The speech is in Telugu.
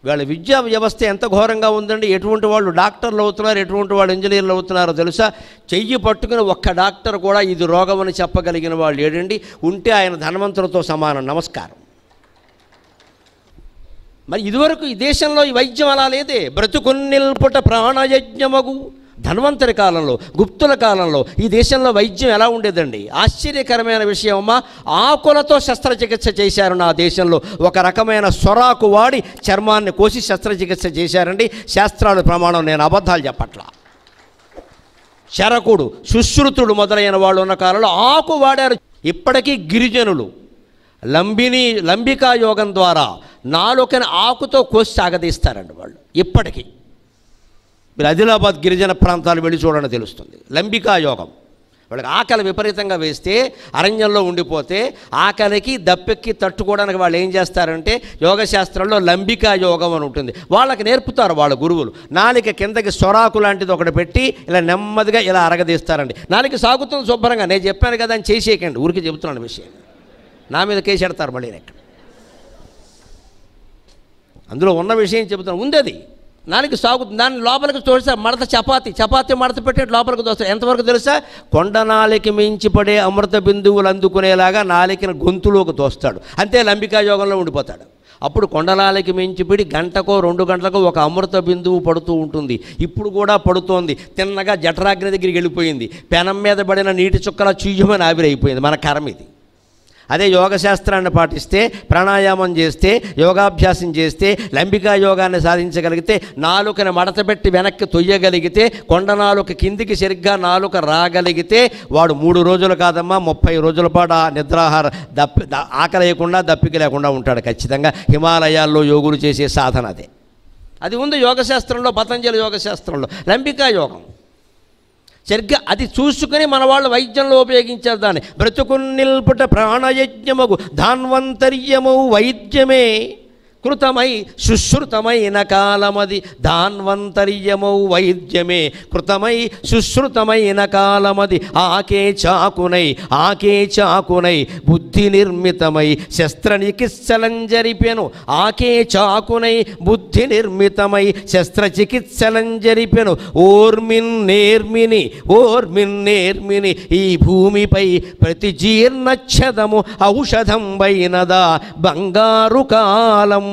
వాళ్ళ విద్యా వ్యవస్థ ఎంత ఘోరంగా ఉందండి. ఎటువంటి వాళ్ళు డాక్టర్లు అవుతున్నారు, ఎటువంటి వాళ్ళు ఇంజనీర్లు అవుతున్నారో తెలుసా? చెయ్యి పట్టుకుని ఒక్క డాక్టర్ కూడా ఇది రోగం అని చెప్పగలిగిన వాళ్ళు ఏడండి? ఉంటే ఆయన ధనవంతులతో సమానం. నమస్కారం. మరి ఇదివరకు ఈ దేశంలో ఈ వైద్యం అలా లేదే. బ్రతుకున్నిల్పుట ప్రాణయజ్ఞమగు. ధన్వంతరి కాలంలో, గుప్తుల కాలంలో ఈ దేశంలో వైద్యం ఎలా ఉండేదండి? ఆశ్చర్యకరమైన విషయం అమ్మా. ఆకులతో శస్త్రచికిత్స చేశారు నా దేశంలో. ఒక రకమైన సొరాకు వాడి చర్మాన్ని కోసి శస్త్రచికిత్స చేశారండి. శాస్త్రాలు ప్రమాణం, నేను అబద్ధాలు చెప్పట్లా. శరకుడు, సుశ్రుతుడు మొదలైన వాళ్ళు ఉన్న కాలంలో ఆకు వాడారు. ఇప్పటికీ గిరిజనులు లంబికా యోగం ద్వారా నాలుకని ఆకుతో కోసి సాగదీస్తారండి వాళ్ళు ఇప్పటికీ. మీరు ఆదిలాబాద్ గిరిజన ప్రాంతాలు వెళ్ళి చూడండి, తెలుస్తుంది. లంబికా యోగం. వాళ్ళకి ఆకలి విపరీతంగా వేస్తే అరణ్యంలో ఉండిపోతే ఆకలికి దప్పెక్కి తట్టుకోవడానికి వాళ్ళు ఏం చేస్తారంటే యోగశాస్త్రంలో లంబికా యోగం అని ఉంటుంది. వాళ్ళకి నేర్పుతారు వాళ్ళ గురువులు. నాలిక కిందకి సొరాకు లాంటిది ఒకటి పెట్టి ఇలా నెమ్మదిగా ఇలా అరగదీస్తారండి. నాలిక సాగుతుంది శుభ్రంగా. నేను చెప్పాను కదా అని చేసేయకండి, ఊరికి చెబుతున్నాను విషయం. నా మీద కేసెడతారు మళ్ళీ. ఎక్కడ అందులో ఉన్న విషయం చెబుతాను. ఉంది అది. నాలుగు సాగుతుంది. దాన్ని లోపలికి తోడిసా మడత చపాతి మడత పెట్టి లోపలికి తోస్తారు. ఎంతవరకు తెలుసా? కొండ నాలికి మించి పడే అమృత బిందువులు అందుకునేలాగా నాలికను గొంతులోకి తోస్తాడు. అంతే, లంబికా యోగంలో ఉండిపోతాడు. అప్పుడు కొండనాలికి మించిపిడి గంటకో 2 గంటలకో ఒక అమృత బిందువు పడుతూ ఉంటుంది. ఇప్పుడు కూడా పడుతోంది. తిన్నగా జఠరాగ్ని దగ్గరికి వెళ్ళిపోయింది. పెనం మీద పడిన నీటి చుక్కల చూయమని ఆవిరైపోయింది. మన కర్మ ఇది. అదే యోగశాస్త్రాన్ని పాటిస్తే, ప్రాణాయామం చేస్తే, యోగాభ్యాసం చేస్తే, లంబికా యోగాన్ని సాధించగలిగితే, నాలుకని మడతపెట్టి వెనక్కి తొయ్యగలిగితే, కొండ నాలుక కిందికి సరిగ్గా నాలుక రాగలిగితే వాడు 3 రోజులు కాదమ్మా 30 రోజుల పాటు నిద్రాహార ఆకలి లేకుండా దప్పిక లేకుండా ఉంటాడు ఖచ్చితంగా. హిమాలయాల్లో యోగులు చేసే సాధన అదే. అది ఉంది యోగశాస్త్రంలో, పతంజలి యోగశాస్త్రంలో లంబికా యోగం. సరిగ్గా అది చూసుకుని మన వాళ్ళు వైద్యంలో ఉపయోగించారు దాన్ని. బ్రతుకున్నిల్పుట ప్రాణయజ్ఞమగు ధాన్వంతర్యము వైద్యమే కృతమై శుశ్రుతమైన కాలమది. ధాన్వంతర్యమౌ వైద్యమే కృతమై శుశ్రుతమైన కాలమది. ఆకే చాకునై బుద్ధి నిర్మితమై శస్త్రచికిత్సలం జరిపెను. ఆకే చాకునై బుద్ధి నిర్మితమై శస్త్రచికిత్సలం జరిపెను. ఓర్మిన్ నేర్మిని ఈ భూమిపై ప్రతి జీర్ణచ్ఛదము ఔషధం వైనదా బంగారు కాలం.